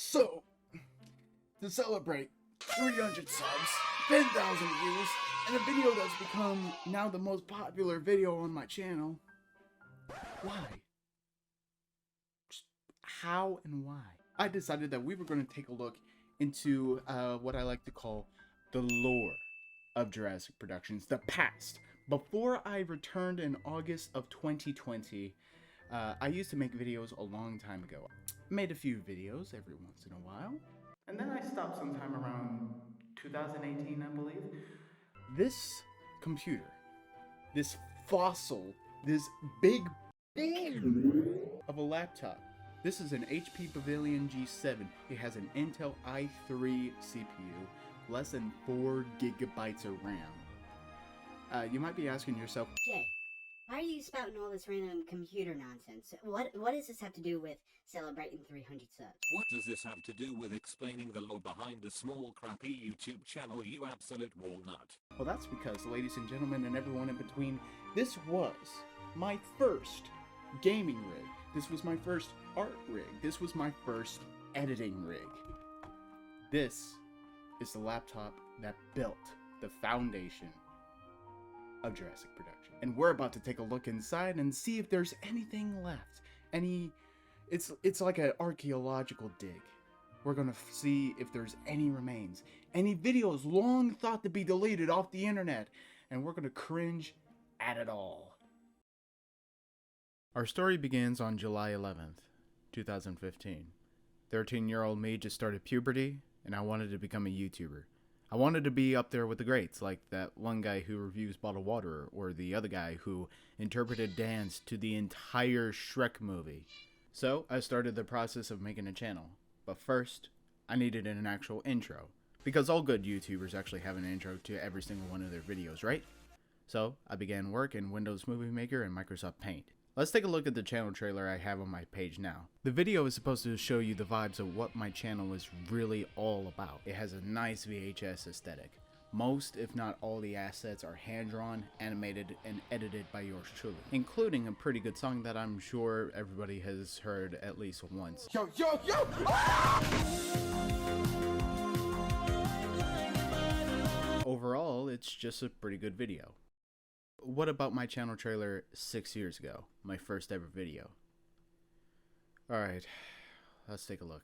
So, to celebrate 300 subs, 10,000 views, and a video that's become now the most popular video on my channel, why? Just how and why? I decided that we were going to take a look into what I like to call the lore of Jurassic Productions, the past. Before I returned in August of 2020, I used to make videos a long time ago. Made a few videos every once in a while, and then I stopped sometime around 2018, I believe. This computer, this fossil, this big of a laptop. This is an HP Pavilion G7. It has an Intel i3 CPU, less than 4 gigabytes of RAM. You might be asking yourself, Jay, why are you spouting all this random computer nonsense? What does this have to do with celebrating 300 subs? What does this have to do with explaining the lore behind a small crappy YouTube channel, you absolute walnut? well, that's because, ladies and gentlemen, and everyone in between, this was my first gaming rig. This was my first art rig. This was my first editing rig. This is the laptop that built the foundation of Jurassic Production. And we're about to take a look inside and see if there's anything left. It's like an archaeological dig. We're gonna see if there's any remains, any videos long thought to be deleted off the internet, and we're gonna cringe at it all. Our story begins on July 11th, 2015. 13-year-old me just started puberty, and I wanted to become a YouTuber. I wanted to be up there with the greats, like that one guy who reviews bottled water, or the other guy who interpreted dance to the entire Shrek movie. So, I started the process of making a channel. But first, I needed an actual intro. Because all good YouTubers actually have an intro to every single one of their videos, right? So, I began work in Windows Movie Maker and Microsoft Paint. Let's take a look at the channel trailer I have on my page now. The video is supposed to show you the vibes of what my channel is really all about. It has a nice VHS aesthetic. Most, if not all, the assets are hand-drawn, animated, and edited by yours truly, including a pretty good song that I'm sure everybody has heard at least once. Yo, yo, yo! Overall, it's just a pretty good video. What about my channel trailer 6 years ago? My first ever video. Alright, let's take a look.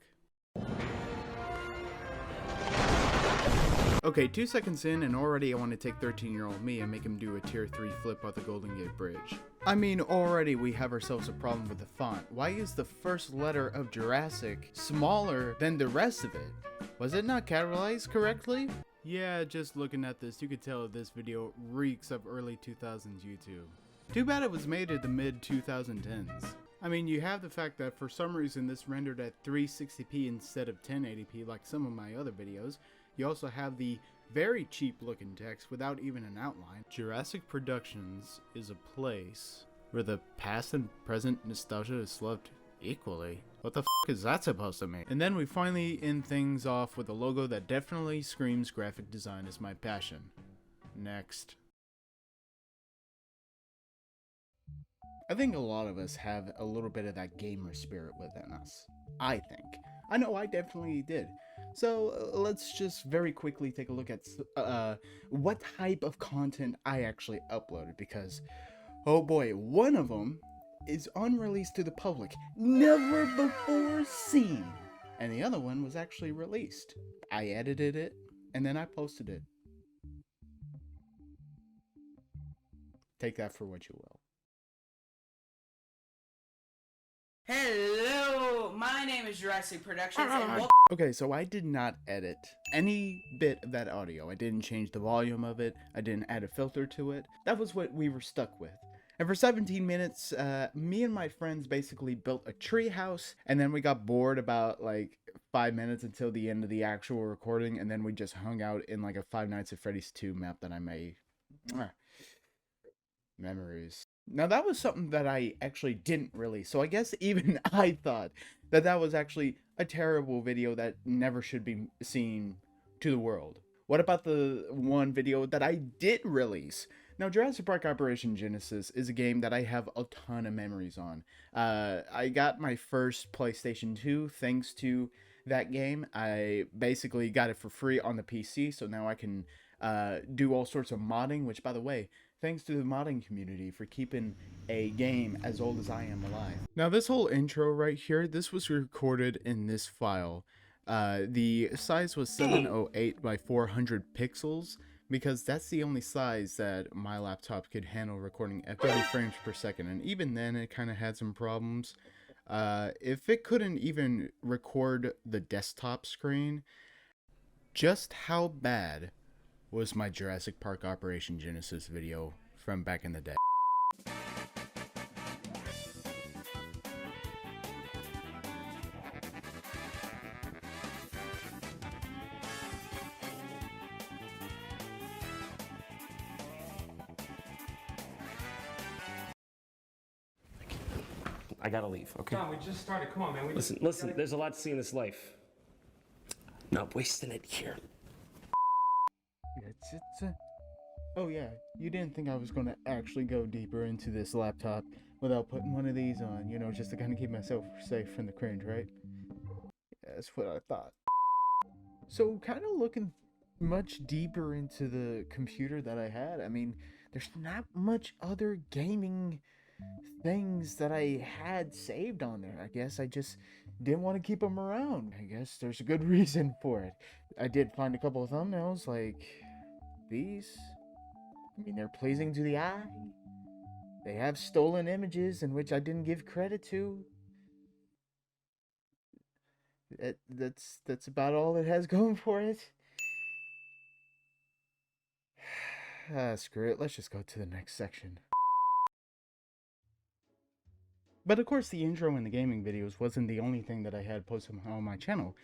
Okay, 2 seconds in and already I want to take 13-year-old me and make him do a tier 3 flip off the Golden Gate Bridge. I mean, already we have ourselves a problem with the font. Why is the first letter of Jurassic smaller than the rest of it? Was it not capitalized correctly? Yeah, just looking at this, you could tell this video reeks of early 2000s YouTube. Too bad it was made in the mid-2010s. I mean, you have the fact that for some reason this rendered at 360p instead of 1080p like some of my other videos. You also have the very cheap looking text without even an outline. Jurassic Productions is a place where the past and present nostalgia is loved equally. What the f is that supposed to mean? And then we finally end things off with a logo that definitely screams graphic design is my passion. Next. I think a lot of us have a little bit of that gamer spirit within us. I think. I know I definitely did. So let's just very quickly take a look at what type of content I actually uploaded, because oh boy, one of them is unreleased to the public, never before seen, and the other one was actually released. I edited it and then I posted it. Take that for what you will. Hello, my name is Jurassic Productions and Okay, so I did not edit any bit of that audio. I didn't change the volume of it. I didn't add a filter to it. That was what we were stuck with. And for 17 minutes, me and my friends basically built a tree house, and then we got bored about like 5 minutes until the end of the actual recording, and then we just hung out in like a Five Nights at Freddy's 2 map that I made. Memories. Now that was something that I actually didn't release, so I guess even I thought that that was actually a terrible video that never should be seen to the world. What about the one video that I did release? Now, Jurassic Park Operation Genesis is a game that I have a ton of memories on. I got my first PlayStation 2 thanks to that game. I basically got it for free on the PC, so now I can do all sorts of modding, which, by the way, thanks to the modding community for keeping a game as old as I am alive. Now, this whole intro right here, this was recorded in this file. The size was 708 by 400 pixels, because that's the only size that my laptop could handle recording at 30 frames per second, and even then it kind of had some problems. If it couldn't even record the desktop screen, just how bad was my Jurassic Park Operation Genesis video from back in the day? I gotta leave, okay? John, we just started. Come on, man. Listen, there's a lot to see in this life. Not wasting it here. Oh yeah, you didn't think I was gonna actually go deeper into this laptop without putting one of these on, you know, just to kind of keep myself safe from the cringe, right? Yeah, that's what I thought. So, kind of looking much deeper into the computer that I had, I mean, there's not much other gaming things that I had saved on there. I guess I just didn't want to keep them around. I guess there's a good reason for it. I did find a couple of thumbnails like these. I mean, they're pleasing to the eye. They have stolen images in which I didn't give credit to. That's about all it has going for it. Screw it. Let's just go to the next section. But of course, the intro in the gaming videos wasn't the only thing that I had posted on my channel.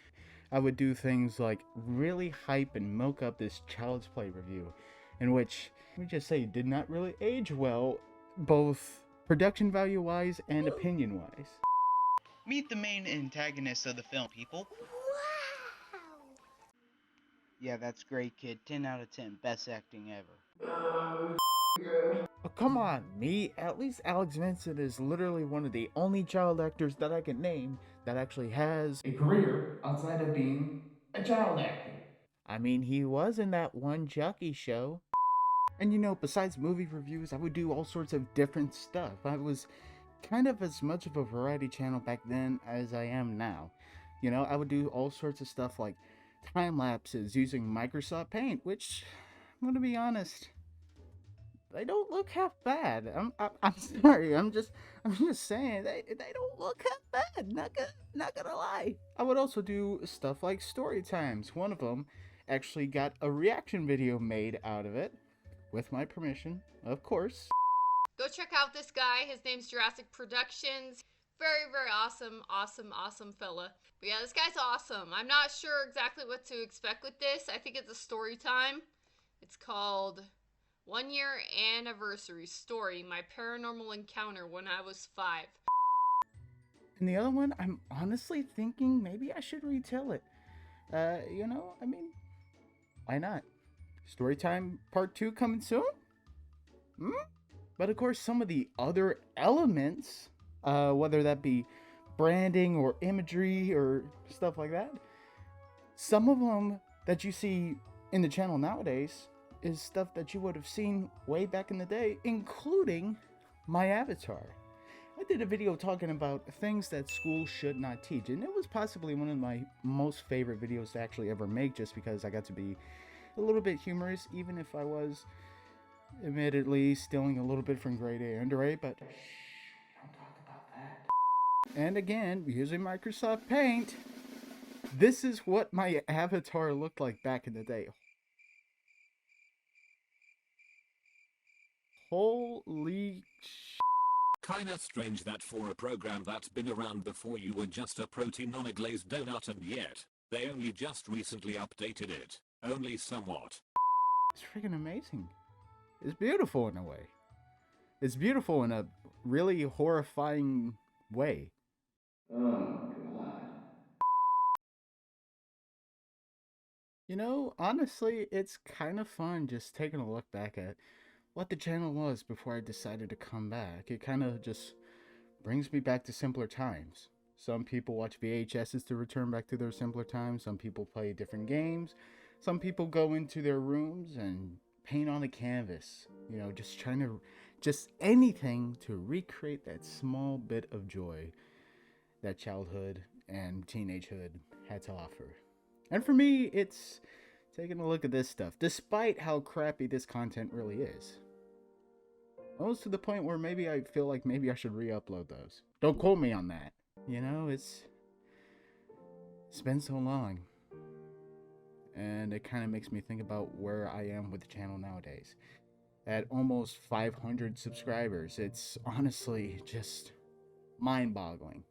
I would do things like really hype and milk up this Child's Play review, in which, let me just say, did not really age well, both production value wise and opinion wise. Meet the main antagonist of the film, people. Wow! Yeah, that's great, kid. 10 out of 10. Best acting ever. Oh, come on, me. At least Alex Vincent is literally one of the only child actors that I can name that actually has a career outside of being a child actor. I mean, he was in that one Chucky show. And you know, besides movie reviews, I would do all sorts of different stuff. I was kind of as much of a variety channel back then as I am now. You know, I would do all sorts of stuff like time lapses using Microsoft Paint, which, I'm gonna be honest, they don't look half bad. I'm sorry. I'm just saying they don't look half bad. Not gonna lie. I would also do stuff like story times. One of them actually got a reaction video made out of it, with my permission, of course. Go check out this guy. His name's Jurassic Productions. Very awesome fella. But yeah, this guy's awesome. I'm not sure exactly what to expect with this. I think it's a story time. It's called 1 Year Anniversary Story, My Paranormal Encounter When I Was 5. And the other one, I'm honestly thinking maybe I should retell it. You know, I mean, why not? Storytime Part 2 coming soon? But of course, some of the other elements, whether that be branding or imagery or stuff like that, some of them that you see in the channel nowadays is stuff that you would have seen way back in the day, including my avatar. I did a video talking about things that schools should not teach, and it was possibly one of my most favorite videos to actually ever make, just because I got to be a little bit humorous, even if I was admittedly stealing a little bit from grade A and A, but don't talk about that. And again, using Microsoft Paint, this is what my avatar looked like back in the day. Holy sh**. Kinda strange that for a program that's been around before you were just a protein on a glazed donut, and yet they only just recently updated it. Only somewhat. It's freaking amazing. It's beautiful in a way. It's beautiful in a really horrifying way. Oh god. You know, honestly, it's kind of fun just taking a look back at what the channel was before I decided to come back. It kind of just brings me back to simpler times. Some people watch VHSs to return back to their simpler times. Some people play different games. Some people go into their rooms and paint on a canvas. You know, just trying to, just anything to recreate that small bit of joy that childhood and teenagehood had to offer. And for me, it's taking a look at this stuff, despite how crappy this content really is. Almost to the point where maybe I feel like maybe I should re-upload those. Don't quote me on that. You know, it's been so long. And it kind of makes me think about where I am with the channel nowadays. At almost 500 subscribers, it's honestly just mind-boggling.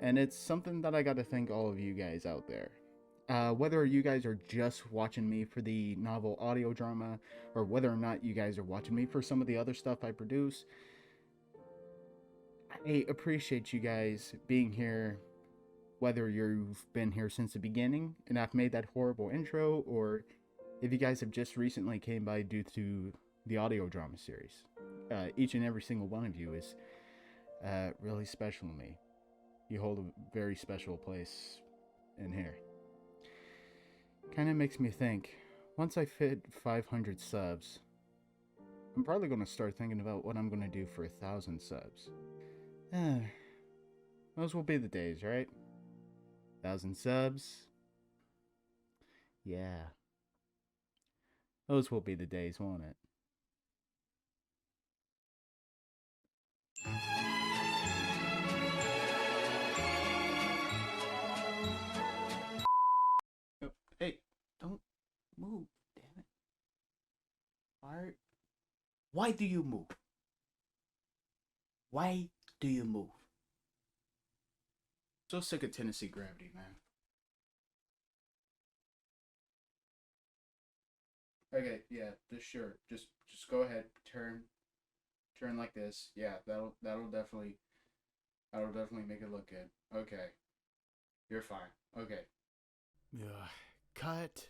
And it's something that I got to thank all of you guys out there. Whether you guys are just watching me for the novel audio drama, or whether or not you guys are watching me for some of the other stuff I produce, I appreciate you guys being here, whether you've been here since the beginning and I've made that horrible intro, or if you guys have just recently came by due to the audio drama series. Each and every single one of you is really special to me. You hold a very special place in here. Kind of makes me think, once I hit 500 subs, I'm probably going to start thinking about what I'm going to do for 1,000 subs. Those will be the days, right? 1,000 subs. Yeah. Those will be the days, won't it? Hey, don't move, damn it. Why do you move? Why do you move? So sick of Tennessee gravity, man. Okay, yeah, just sure. Just go ahead. Turn like this. Yeah, that'll definitely make it look good. Okay. You're fine. Okay. Cut.